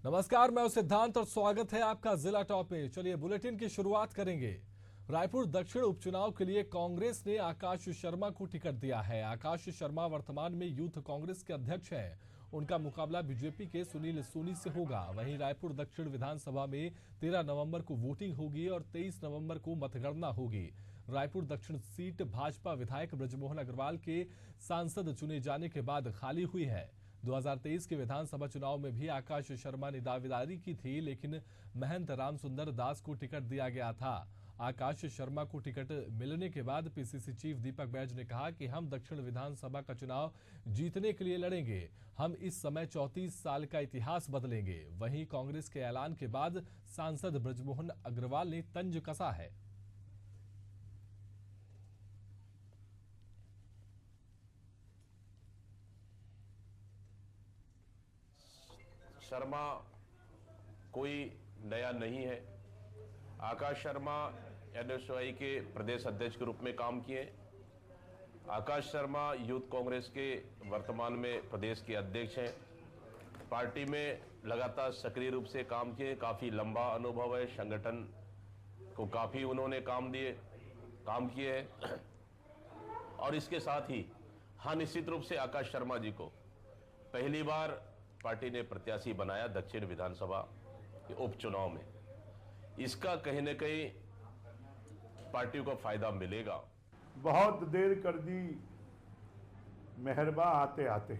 नमस्कार, मैं हूं सिद्धांत और स्वागत है आपका जिला टॉप में। चलिए बुलेटिन की शुरुआत करेंगे। रायपुर दक्षिण उपचुनाव के लिए कांग्रेस ने आकाश शर्मा को टिकट दिया है। आकाश शर्मा वर्तमान में यूथ कांग्रेस के अध्यक्ष हैं। उनका मुकाबला बीजेपी के सुनील सोनी से होगा। वहीं रायपुर दक्षिण विधानसभा में 13 नवंबर को वोटिंग होगी और 23 नवंबर को मतगणना होगी। रायपुर दक्षिण सीट भाजपा विधायक ब्रजमोहन अग्रवाल के सांसद चुने जाने के बाद खाली हुई है। 2023 के विधानसभा चुनाव में भी आकाश शर्मा ने दावेदारी की थी, लेकिन महंत रामसुंदर दास को टिकट दिया गया था। आकाश शर्मा को टिकट मिलने के बाद पीसीसी चीफ दीपक बैज ने कहा कि हम दक्षिण विधानसभा का चुनाव जीतने के लिए लड़ेंगे। हम इस समय 34 साल का इतिहास बदलेंगे। वहीं कांग्रेस के ऐलान के बाद सांसद ब्रजमोहन अग्रवाल ने तंज कसा है। शर्मा कोई नया नहीं है। आकाश शर्मा एनएसयूआई के प्रदेश अध्यक्ष के रूप में काम किए। आकाश शर्मा यूथ कांग्रेस के वर्तमान में प्रदेश के अध्यक्ष हैं। पार्टी में लगातार सक्रिय रूप से काम किए। काफ़ी लंबा अनुभव है। संगठन को काफ़ी उन्होंने काम किए हैं। और इसके साथ ही निश्चित रूप से आकाश शर्मा जी को पहली बार पार्टी ने प्रत्याशी बनाया दक्षिण विधानसभा के उपचुनाव में। इसका कहीं न कहीं पार्टी को फायदा मिलेगा। बहुत देर कर दी मेहरबा आते आते।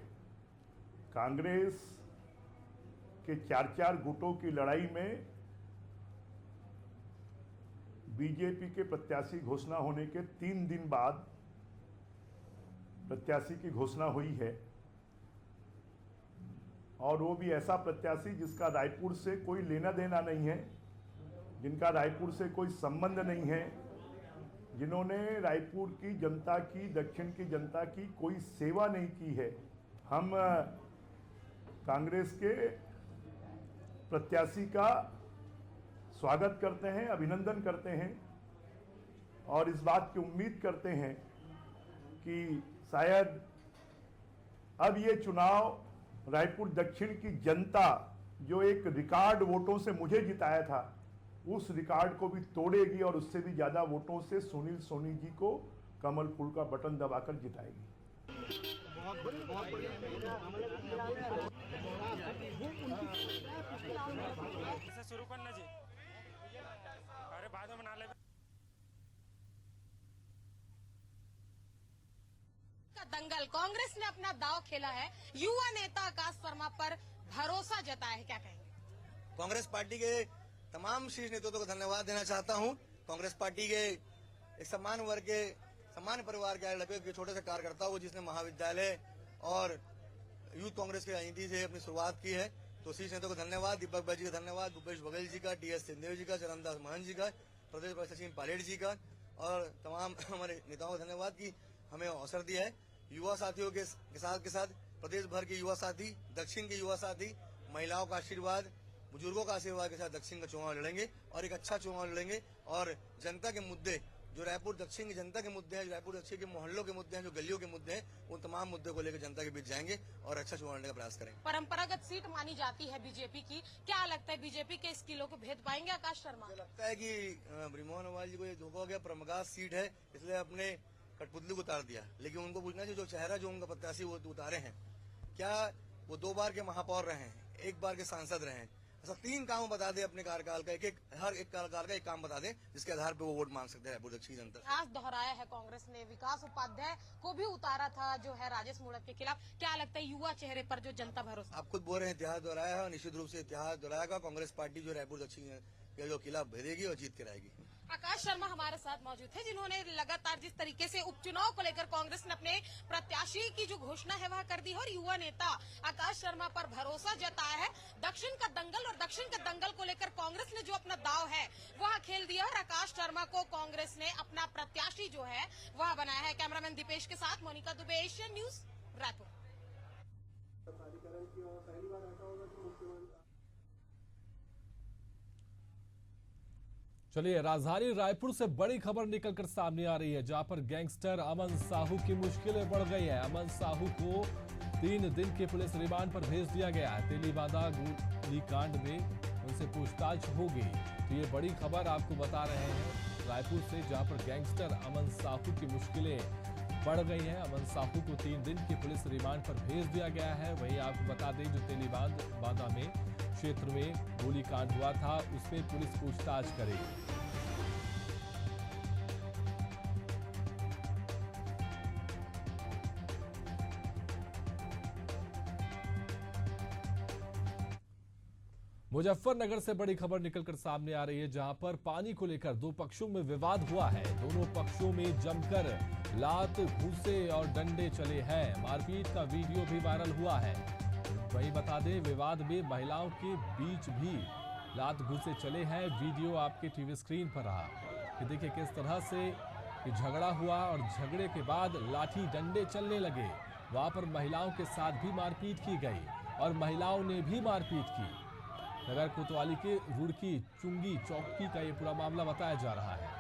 कांग्रेस के चार गुटों की लड़ाई में बीजेपी के प्रत्याशी घोषणा होने के 3 दिन बाद प्रत्याशी की घोषणा हुई है, और वो भी ऐसा प्रत्याशी जिसका रायपुर से कोई लेना देना नहीं है, जिनका रायपुर से कोई संबंध नहीं है, जिन्होंने रायपुर की जनता की, दक्षिण की जनता की कोई सेवा नहीं की है। हम कांग्रेस के प्रत्याशी का स्वागत करते हैं, अभिनंदन करते हैं और इस बात की उम्मीद करते हैं कि शायद अब ये चुनाव रायपुर दक्षिण की जनता जो एक रिकॉर्ड वोटों से मुझे जिताया था, उस रिकॉर्ड को भी तोड़ेगी और उससे भी ज्यादा वोटों से सुनील सोनी जी को कमल फूल का बटन दबाकर जिताएगी। शुरू करना जी। अरे बाद में बना ले। दंगल कांग्रेस ने अपना दांव खेला है। युवा नेता आकाश शर्मा पर भरोसा जताया है, क्या कहेंगे? कांग्रेस पार्टी के तमाम शीर्ष नेतृत्व को धन्यवाद देना चाहता हूं। कांग्रेस पार्टी के एक सम्मान वर्ग के, सम्मान परिवार के लड़के के छोटे से कार्यकर्ता हो, जिसने महाविद्यालय और यूथ कांग्रेस की राजनीति से अपनी शुरुआत की है। तो शीर्ष नेताओं को धन्यवाद, दीपक बैज जी का धन्यवाद, भूपेश बघेल जी का, टीएस सिंहदेव जी का, चरणदास महंत जी का, प्रदेश प्रभारी सचिन पायलट जी का और तमाम हमारे नेताओं को धन्यवाद कि हमें अवसर दिया है। युवा साथियों के साथ प्रदेश भर के युवा साथी, दक्षिण के युवा साथी, महिलाओं का आशीर्वाद, बुजुर्गों का आशीर्वाद के साथ दक्षिण का चुनाव लड़ेंगे और एक अच्छा चुनाव लड़ेंगे। और जनता के मुद्दे, जो रायपुर दक्षिण की जनता के मुद्दे हैं, रायपुर दक्षिण के मोहल्लों के मुद्दे हैं, जो गलियों के मुद्दे हैं, उन तमाम मुद्दों को लेकर जनता के बीच जाएंगे और अच्छा चुनाव लड़ने का प्रयास करेंगे। परंपरागत सीट मानी जाती है बीजेपी की, क्या लगता है बीजेपी के स्किलों को भेद पाएंगे आकाश शर्मा? मुझे लगता है कि ब्रजमोहन अग्रवाल जी को ये धोखा हो गया। परंपरागत सीट है इसलिए अपने कठपुतली को उतार दिया, लेकिन उनको पूछना चाहिए जो चेहरा जो उनका प्रत्याशी वो उतारे हैं, क्या वो 2 बार के महापौर रहे हैं, 1 बार के सांसद रहे हैं? ऐसा 3 काम बता दे अपने कार्यकाल का, हर एक कार्यकाल का एक काम बता दे जिसके आधार पर वो वोट मांग सकते हैं रायपुर दक्षिण जनता। इतिहास दोहराया है कांग्रेस ने, विकास उपाध्याय को भी उतारा था जो है राजेश मूणत के खिलाफ। क्या लगता है युवा चेहरे पर जो जनता भरोसा? आप खुद बोल रहे हैं इतिहास दोहराया है, और निश्चित रूप से इतिहास दोहराएगा। कांग्रेस पार्टी जो रायपुर दक्षिण के जो खिलाफ भेजेगी और जीत के रहेगी। आकाश शर्मा हमारे साथ मौजूद थे, जिन्होंने लगातार जिस तरीके से उपचुनाव को लेकर कांग्रेस ने अपने प्रत्याशी की जो घोषणा है वह कर दी है और युवा नेता आकाश शर्मा पर भरोसा जताया है। दक्षिण का दंगल और दक्षिण के दंगल को लेकर कांग्रेस ने जो अपना दाव है वह खेल दिया और आकाश शर्मा को कांग्रेस ने अपना प्रत्याशी जो है वह बनाया है। कैमरामैन दीपेश के साथ मोनिका दुबे, एशियन न्यूज, रायपुर। चलिए, राजधानी रायपुर से बड़ी खबर निकलकर सामने आ रही है, जहां पर गैंगस्टर अमन साहू की मुश्किलें बढ़ गई है। अमन साहू को 3 दिन के पुलिस रिमांड पर भेज दिया गया है। तेलीबांधा गोलीकांड में उनसे पूछताछ होगी। तो ये बड़ी खबर आपको बता रहे हैं रायपुर से, जहां पर गैंगस्टर अमन साहू की मुश्किलें बढ़ गई हैं। अमन साहू को 3 दिन के पुलिस रिमांड पर भेज दिया गया है। वहीं आपको बता दें, जो तेलीबांधा में क्षेत्र में गोलीकांड हुआ था, उसमें पुलिस पूछताछ करेगी। मुजफ्फरनगर से बड़ी खबर निकलकर सामने आ रही है, जहां पर पानी को लेकर 2 पक्षों में विवाद हुआ है। दोनों पक्षों में जमकर लात, घूंसे और डंडे चले हैं। मारपीट का वीडियो भी वायरल हुआ है। वहीं बता दें, विवाद में महिलाओं के बीच भी लात घूंसे चले हैं। वीडियो आपके टीवी स्क्रीन पर रहा कि देखिए किस तरह से झगड़ा हुआ और झगड़े के बाद लाठी डंडे चलने लगे। वहां पर महिलाओं के साथ भी मारपीट की गई और महिलाओं ने भी मारपीट की। नगर कोतवाली के रुड़की चुंगी चौकी का ये पूरा मामला बताया जा रहा है।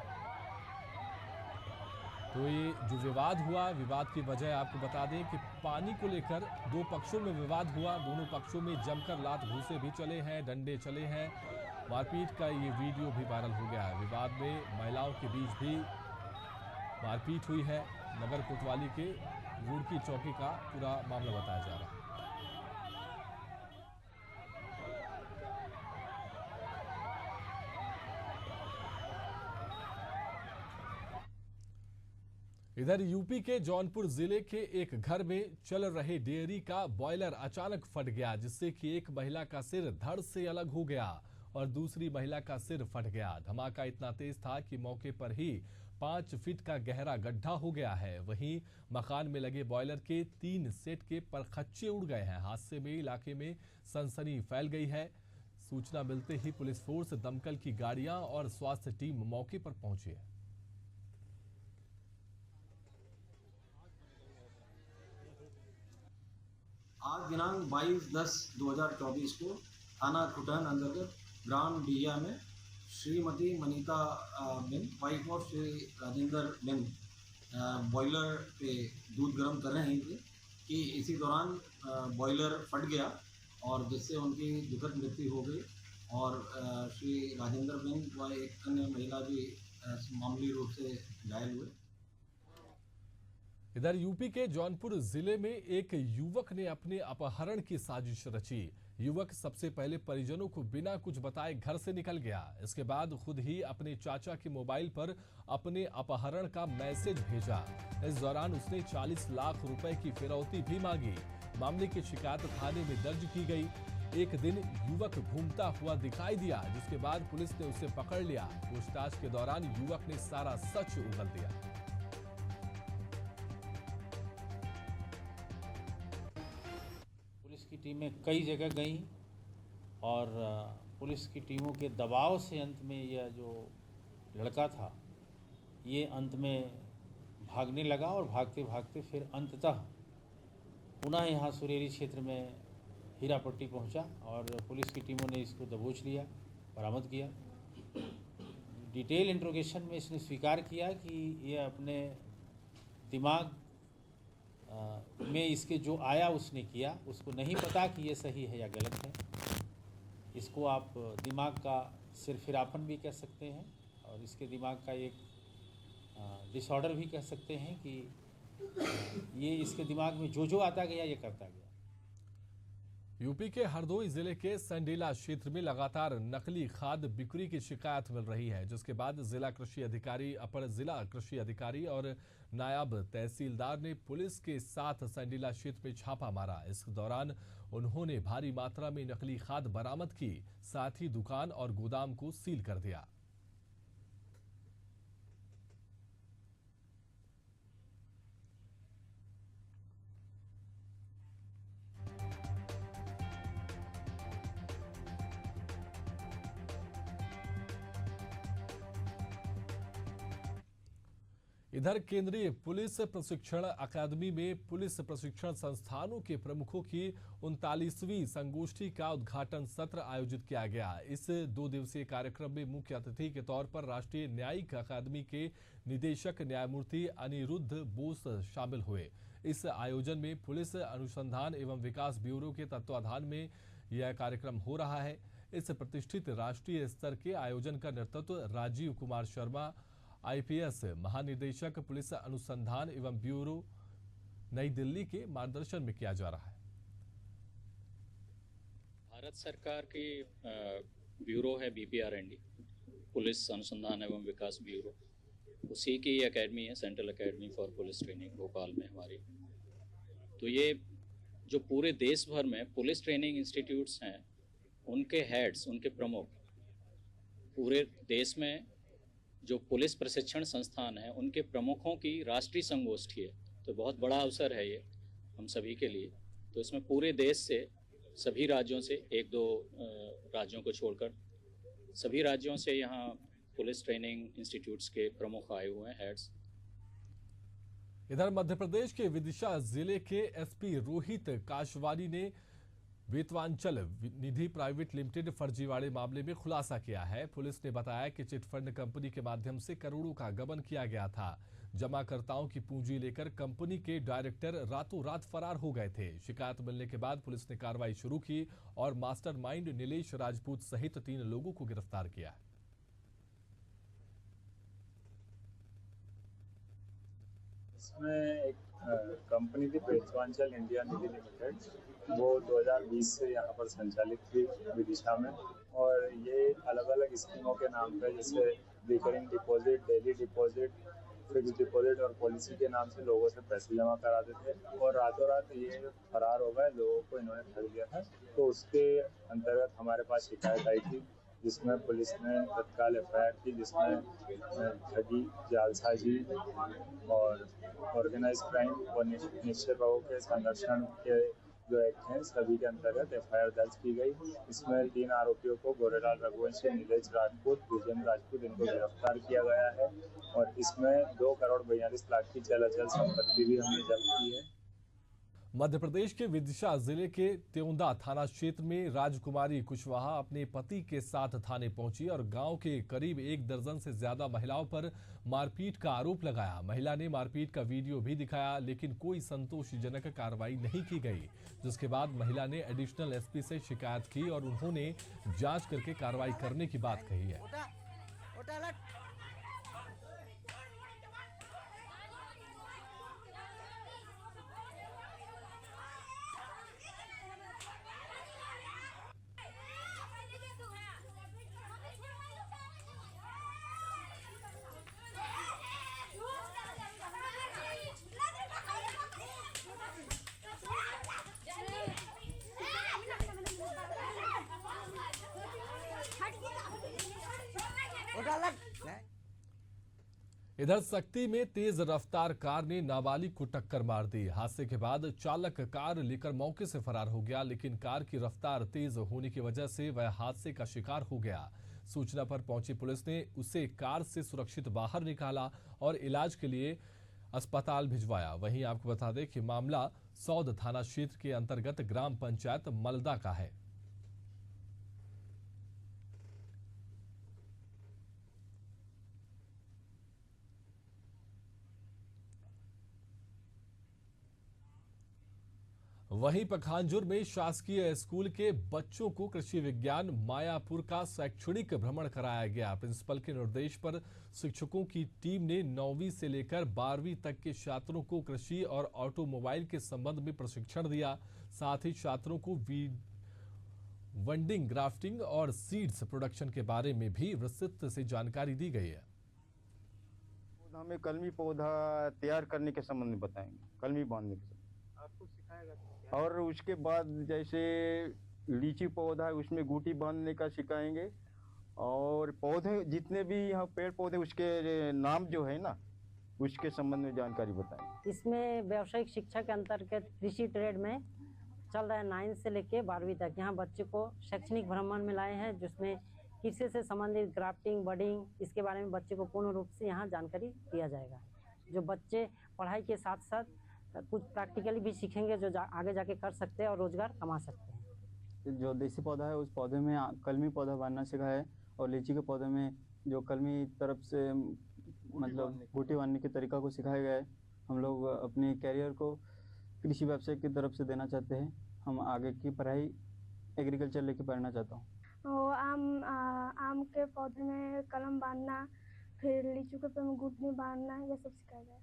तो ये जो विवाद हुआ, विवाद की वजह आपको बता दें कि पानी को लेकर 2 पक्षों में विवाद हुआ। दोनों पक्षों में जमकर लात घूंसे भी चले हैं, डंडे चले हैं। मारपीट का ये वीडियो भी वायरल हो गया है। विवाद में महिलाओं के बीच भी मारपीट हुई है। नगर कोतवाली के रुड़की चौकी का पूरा मामला बताया जा रहा है। इधर यूपी के जौनपुर जिले के एक घर में चल रहे डेयरी का बॉयलर अचानक फट गया, जिससे कि एक महिला का सिर धड़ से अलग हो गया और दूसरी महिला का सिर फट गया। धमाका इतना तेज था कि मौके पर ही 5 फीट का गहरा गड्ढा हो गया है। वहीं मकान में लगे बॉयलर के 3 सेट के परखच्चे उड़ गए हैं। हादसे में इलाके में सनसनी फैल गई है। सूचना मिलते ही पुलिस फोर्स, दमकल की गाड़ियां और स्वास्थ्य टीम मौके पर पहुंची है। आज दिनांक 22/10/2024 को थाना खुटन अंतर्गत ग्राम बिया में Shrimati Manita Bin, wife of Shri Rajendra Bin, boiler पे दूध गर्म कर रहे थे कि इसी दौरान बॉयलर फट गया और जिससे उनकी दुखद मृत्यु हो गई और श्री राजेंद्र बिन व एक अन्य महिला भी मामूली रूप से घायल हुए। इधर यूपी के जौनपुर जिले में एक युवक ने अपने अपहरण की साजिश रची। युवक सबसे पहले परिजनों को बिना कुछ बताए घर से निकल गया। इसके बाद खुद ही अपने चाचा के मोबाइल पर अपने अपहरण का मैसेज भेजा। इस दौरान उसने 40 लाख रुपए की फिरौती भी मांगी। मामले की शिकायत थाने में दर्ज की गई। एक दिन युवक घूमता हुआ दिखाई दिया, जिसके बाद पुलिस ने उसे पकड़ लिया। पूछताछ के दौरान युवक ने सारा सच उगल दिया। पुलिस की टीमें कई जगह गई और पुलिस की टीमों के दबाव से अंत में यह जो लड़का था ये अंत में भागने लगा और भागते भागते फिर अंततः पुनः यहाँ सुरेरी क्षेत्र में हीरापट्टी पहुँचा और पुलिस की टीमों ने इसको दबोच लिया, बरामद किया। डिटेल इंट्रोगेशन में इसने स्वीकार किया कि यह अपने दिमाग में इसके जो आया उसने किया, उसको नहीं पता कि ये सही है या गलत है। इसको आप दिमाग का सिरफिरापन भी कह सकते हैं और इसके दिमाग का एक डिसऑर्डर भी कह सकते हैं कि ये इसके दिमाग में जो जो आता गया ये करता गया। यूपी के हरदोई जिले के संडीला क्षेत्र में लगातार नकली खाद बिक्री की शिकायत मिल रही है, जिसके बाद जिला कृषि अधिकारी, अपर जिला कृषि अधिकारी और नायब तहसीलदार ने पुलिस के साथ संडीला क्षेत्र में छापा मारा। इस दौरान उन्होंने भारी मात्रा में नकली खाद बरामद की, साथ ही दुकान और गोदाम को सील कर दिया। इधर केंद्रीय पुलिस प्रशिक्षण अकादमी में पुलिस प्रशिक्षण संस्थानों के प्रमुखों की 39वीं संगोष्ठी का उद्घाटन सत्र आयोजित किया गया। इस 2 दिवसीय कार्यक्रम में मुख्य अतिथि के तौर पर राष्ट्रीय न्यायिक अकादमी के निदेशक न्यायमूर्ति अनिरुद्ध बोस शामिल हुए। इस आयोजन में पुलिस अनुसंधान एवं विकास ब्यूरो के तत्वाधान में यह कार्यक्रम हो रहा है। इस प्रतिष्ठित राष्ट्रीय स्तर के आयोजन का नेतृत्व राजीव कुमार शर्मा, आईपीएस महानिदेशक पुलिस अनुसंधान एवं ब्यूरो, नई दिल्ली के मार्गदर्शन में किया जा रहा है। भारत सरकार की ब्यूरो है BPRND, पुलिस अनुसंधान एवं विकास ब्यूरो, उसी की एकेडमी है, central academy for police training Bhopal में हमारी। तो ये जो पूरे देश भर में पुलिस ट्रेनिंग इंस्टीट्यूट्स हैं, उनके हेड्स, उनके प्रमुख, पूरे देश में जो पुलिस प्रशिक्षण संस्थान है उनके प्रमुखों की राष्ट्रीय संगोष्ठी है। तो बहुत बड़ा अवसर है ये हम सभी के लिए। तो इसमें पूरे देश से, सभी राज्यों से, 1-2 राज्यों को छोड़कर सभी राज्यों से यहाँ पुलिस ट्रेनिंग इंस्टीट्यूट्स के प्रमुख आए हुए हैं, हेड्स। इधर मध्य प्रदेश के विदिशा जिले के एसपी रोहित काशवानी ने वेतवांचल निधि प्राइवेट लिमिटेड फर्जीवाड़े मामले में खुलासा किया है। पुलिस ने बताया कि चिटफंड कंपनी के माध्यम से करोड़ों का गबन किया गया था। जमाकर्ताओं की पूंजी लेकर कंपनी के डायरेक्टर रातों रात फरार हो गए थे। शिकायत मिलने के बाद पुलिस ने कार्रवाई शुरू की और मास्टरमाइंड नीलेश राजपूत सहित 3 लोगों को गिरफ्तार किया। इसमें एक कंपनी थी वेतवांचल इंडिया निधि लिमिटेड, वो 2020 से यहाँ पर संचालित थी विदिशा में। और ये अलग अलग स्कीमों के नाम पे, जैसे recurring deposit, daily deposit, fix deposit और पॉलिसी के नाम से लोगों से पैसे जमा कराते थे और रातों रात ये फरार हो गए। लोगों को इन्होंने ठग दिया था। तो उसके अंतर्गत हमारे पास शिकायत आई थी, जिसमें पुलिस ने तत्काल FIR की, जिसमें ठगी, जालसाजी और ऑर्गेनाइज क्राइम और निश्चय भावों के संरक्षण के जो एक्ट हैं सभी के अंतर्गत FIR दर्ज की गई। इसमें 3 आरोपियों को गोरेलाल रघुवंशी, नीलेश राजपूत, विजेंद्र राजपूत, इनको गिरफ्तार किया गया है। और इसमें 2 करोड़ 42 लाख की चल अचल संपत्ति भी हमने जब्त की है। मध्य प्रदेश के विदिशा जिले के त्योंदा थाना क्षेत्र में राजकुमारी कुशवाहा अपने पति के साथ थाने पहुंची और गांव के करीब 1 दर्जन से ज्यादा महिलाओं पर मारपीट का आरोप लगाया। महिला ने मारपीट का वीडियो भी दिखाया, लेकिन कोई संतोषजनक कार्रवाई नहीं की गई, जिसके बाद महिला ने एडिशनल SP से शिकायत की और उन्होंने जांच करके कार्रवाई करने की बात कही है। इधर सक्ती में तेज रफ्तार कार ने नाबालिग को टक्कर मार दी। हादसे के बाद चालक कार लेकर मौके से फरार हो गया, लेकिन कार की रफ्तार तेज होने की वजह से वह हादसे का शिकार हो गया। सूचना पर पहुंची पुलिस ने उसे कार से सुरक्षित बाहर निकाला और इलाज के लिए अस्पताल भिजवाया। वहीं आपको बता दें कि मामला सौद थाना क्षेत्र के अंतर्गत ग्राम पंचायत मलदा का है। वहीं पखांजूर में शासकीय स्कूल के बच्चों को कृषि विज्ञान मायापुर का शैक्षणिक भ्रमण कराया गया। प्रिंसिपल के निर्देश पर शिक्षकों की टीम ने 9वीं से लेकर 12वीं तक के छात्रों को कृषि और ऑटोमोबाइल के संबंध में प्रशिक्षण दिया। साथ ही छात्रों को वंडिंग, ग्राफ्टिंग और सीड्स प्रोडक्शन के बारे में भी विस्तृत से जानकारी दी गई है। हमें कलमी पौधा तैयार करने के संबंध में बताएंगे, कलमी बांधने के आपको सिखाएगा। और उसके बाद जैसे लीची पौधा है उसमें गुटी बांधने का सिखाएंगे। और पौधे जितने भी यहाँ पेड़ पौधे उसके नाम जो है ना, उसके संबंध में जानकारी बताएंगे। इसमें व्यावसायिक शिक्षा के अंतर्गत कृषि ट्रेड में चल रहा है 9 से लेके 12वीं तक। यहाँ बच्चे को शैक्षणिक भ्रमण में लाए हैं, जिसमें कृषि से संबंधित ग्राफ्टिंग, बडिंग, इसके बारे में बच्चे को पूर्ण रूप से यहाँ जानकारी दिया जाएगा। जो बच्चे पढ़ाई के साथ साथ कुछ प्रैक्टिकली भी सीखेंगे जो आगे जाके कर सकते हैं और रोजगार कमा सकते हैं। जो देसी पौधा है उस पौधे में कलमी पौधा बांधना सीखा है और लीची के पौधे में जो कलमी तरफ से मतलब बूटी बांधने के तरीका को सिखाया गया है। हम लोग अपने कैरियर को कृषि व्यवसाय की तरफ से देना चाहते हैं। हम आगे की पढ़ाई एग्रीकल्चर लेके पढ़ना चाहता हूँ। आम के पौधे में कलम बांधना, फिर लीचू के पेड़ में गुठनी बांधना, ये सब सिखाया गया।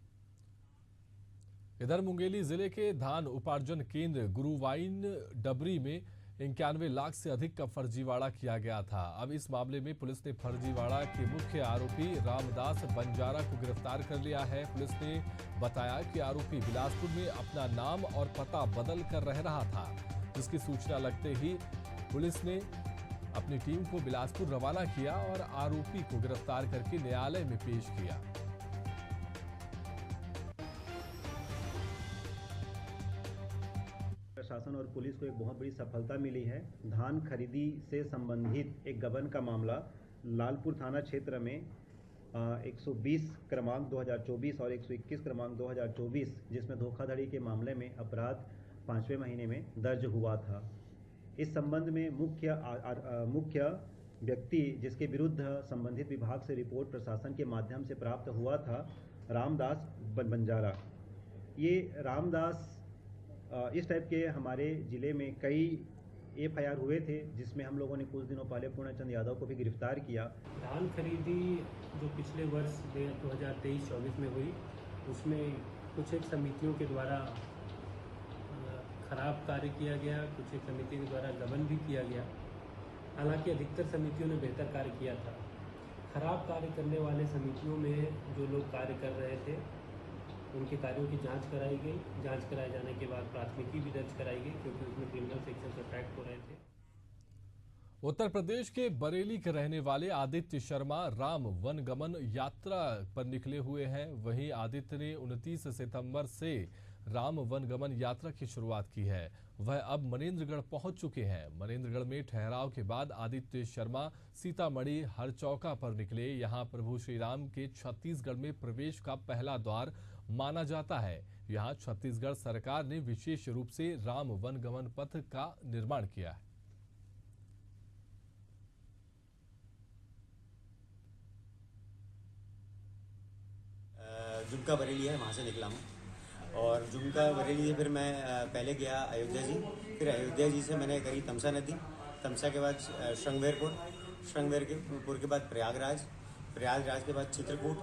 इधर मुंगेली जिले के धान उपार्जन केंद्र गुरुवाइन डबरी में 91 लाख से अधिक का फर्जीवाड़ा किया गया था। अब इस मामले में पुलिस ने फर्जीवाड़ा के मुख्य आरोपी रामदास बंजारा को गिरफ्तार कर लिया है। पुलिस ने बताया कि आरोपी बिलासपुर में अपना नाम और पता बदल कर रह रहा था, जिसकी सूचना लगते ही पुलिस ने अपनी टीम को बिलासपुर रवाना किया और आरोपी को गिरफ्तार करके न्यायालय में पेश किया। प्रशासन और पुलिस को एक बहुत बड़ी सफलता मिली है। धान खरीदी से संबंधित एक गबन का मामला लालपुर थाना क्षेत्र में 120 क्रमांक 2024 और 121 क्रमांक 2024, जिसमें धोखाधड़ी के मामले में अपराध 5वें महीने में दर्ज हुआ था। इस संबंध में मुख्य व्यक्ति जिसके विरुद्ध संबंधित विभाग से रिपोर्ट प्रशासन के माध्यम से प्राप्त हुआ था, रामदास बंजारा। ये रामदास इस टाइप के हमारे ज़िले में कई FIR हुए थे, जिसमें हम लोगों ने कुछ दिनों पहले पूर्णचंद यादव को भी गिरफ्तार किया। धान खरीदी जो पिछले वर्ष 2023-24 में हुई, उसमें कुछ एक समितियों के द्वारा खराब कार्य किया गया, कुछ एक समिति के द्वारा गबन भी किया गया। हालांकि अधिकतर समितियों ने बेहतर कार्य किया था। खराब कार्य करने वाले समितियों में जो लोग कार्य कर रहे थे, उनके कार्यों की जांच कराई गई। जांच कराए जाने के बाद प्राथमिकी भी दर्ज कराई गई, क्योंकि उसमें क्रिमिनल सेक्शन से अट्रैक्ट हो रहे थे। उत्तर प्रदेश के बरेली के रहने वाले आदित्य शर्मा राम वनगमन यात्रा पर निकले हुए हैं। वहीं आदित्य ने 29 सितंबर से राम वनगमन यात्रा की शुरुआत की है। वह अब मनेंद्रगढ़ पहुंच चुके हैं। मनेंद्रगढ़ में ठहराव के बाद आदित्य शर्मा सीतामढ़ी हरचौका पर निकले। यहां प्रभु श्री राम के छत्तीसगढ़ में प्रवेश का पहला द्वार माना जाता है। यहां छत्तीसगढ़ सरकार ने विशेष रूप से राम वनगमन पथ का निर्माण किया है। जुमका बरेली है, वहाँ से निकला हूँ। और जुमका बरेली से फिर मैं पहले गया अयोध्या जी, फिर अयोध्या जी से मैंने करी तमसा नदी, तमसा के बाद श्रृंगवेरपुर के बाद प्रयागराज के बाद चित्रकूट,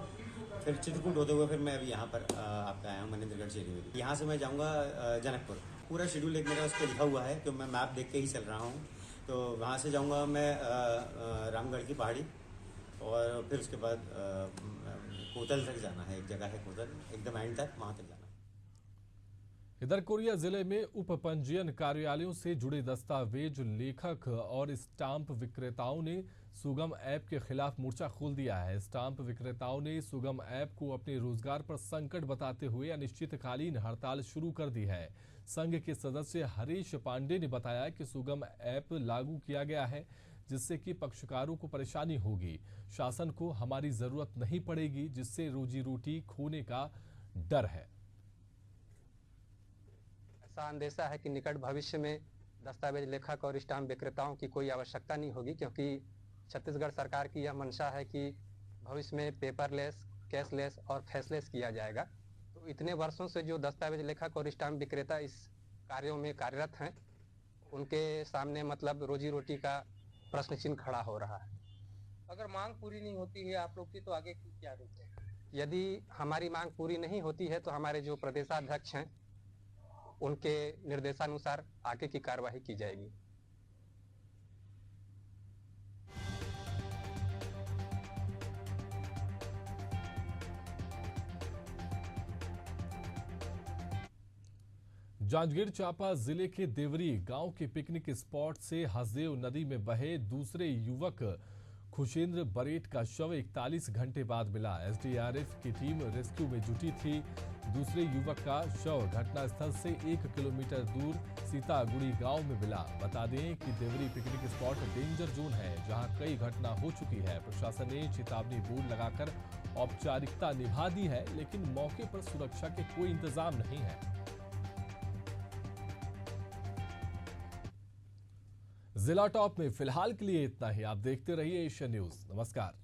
फिर चित्रकूट होते हुए फिर मैं अभी यहाँ पर आपका आया हूँ मनेंद्रगढ़ चेरी में। यहाँ से मैं जाऊँगा जनकपुर। पूरा शेड्यूल एक मेरा उस पर लिखा हुआ है, क्योंकि मैं मैप देख के ही चल रहा हूँ। तो वहाँ से जाऊँगा मैं रामगढ़ की पहाड़ी, और फिर उसके बाद कोतल तक जाना है। एक जगह है कोतल, एकदम एंड तक, वहाँ तक जाना है। इधर कोरिया जिले में उप पंजीयन कार्यालयों से जुड़े दस्तावेज लेखक और स्टाम्प विक्रेताओं ने सुगम ऐप के खिलाफ मोर्चा खोल दिया है। स्टाम्प विक्रेताओं ने सुगम ऐप को अपने रोजगार पर संकट बताते हुए अनिश्चितकालीन हड़ताल शुरू कर दी है। संघ के सदस्य हरीश पांडे ने बताया कि सुगम ऐप लागू किया गया है, जिससे कि पक्षकारों को परेशानी होगी। शासन को हमारी जरूरत नहीं पड़ेगी, जिससे रोजी रोटी खोने का डर है। ऐसा अंदेशा है कि निकट भविष्य में दस्तावेज लेखक और स्टाम्प विक्रेताओं की कोई आवश्यकता नहीं होगी, क्योंकि छत्तीसगढ़ सरकार की यह मंशा है कि भविष्य में पेपरलेस, कैशलेस और फेसलेस किया जाएगा। तो इतने वर्षों से जो दस्तावेज लेखक और स्टाम्प विक्रेता इस कार्यों में कार्यरत हैं, उनके सामने मतलब रोजी रोटी का प्रश्न चिन्ह खड़ा हो रहा है। अगर मांग पूरी नहीं होती है आप लोग की, तो आगे की क्या रूप है? यदि हमारी मांग पूरी नहीं होती है तो हमारे जो प्रदेशाध्यक्ष हैं, उनके निर्देशानुसार आगे की कार्रवाई की जाएगी। जांजगीर चांपा जिले के देवरी गांव के पिकनिक स्पॉट से हसदेव नदी में बहे दूसरे युवक खुशेंद्र बरेट का शव 41 घंटे बाद मिला। एसडीआरएफ की टीम रेस्क्यू में जुटी थी। दूसरे युवक का शव घटनास्थल से 1 किलोमीटर दूर सीतागुड़ी गांव में मिला। बता दें कि Deori picnic spot danger zone है, जहां कई घटना हो चुकी है। प्रशासन ने चेतावनी बोर्ड लगाकर औपचारिकता निभा दी है, लेकिन मौके पर सुरक्षा के कोई इंतजाम नहीं है। जिला टॉप में फिलहाल के लिए इतना ही। आप देखते रहिए एशियन न्यूज। नमस्कार।